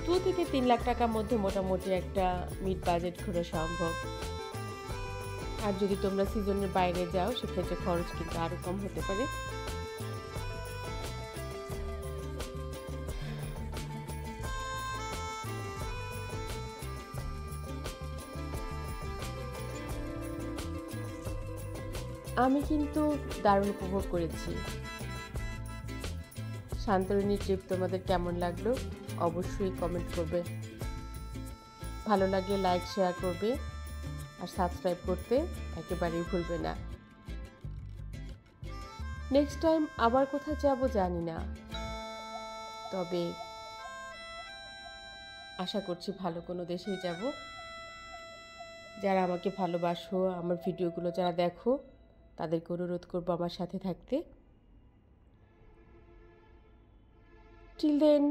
2 থেকে 3 লাখ টাকার মধ্যে মোটামুটি একটা মিড বাজেট করা সম্ভব। আর যদি তোমরা সিজনের বাইরে যাও সেক্ষেত্রে খরচ কিন্তু আরো কম হতে পারে। আমি কিন্তু দারুণ উপভোগ করেছি। সান্তরিনী ট্রিপ তোমাদের কেমন লাগলো অবশ্যই কমেন্ট করবে। ভালো লাগলে লাইক শেয়ার করবে আর সাবস্ক্রাইব করতে একেবারেই ভুলবে না। নেক্সট টাইম আবার কোথায় যাব জানি না, তবে আশা করছি ভালো কোনো দেশেই যাব। যারা আমাকে ভালোবাসো, আমার ভিডিওগুলো যারা দেখো, তাদেরকে অনুরোধ করবো আমার সাথে থাকতে। Till then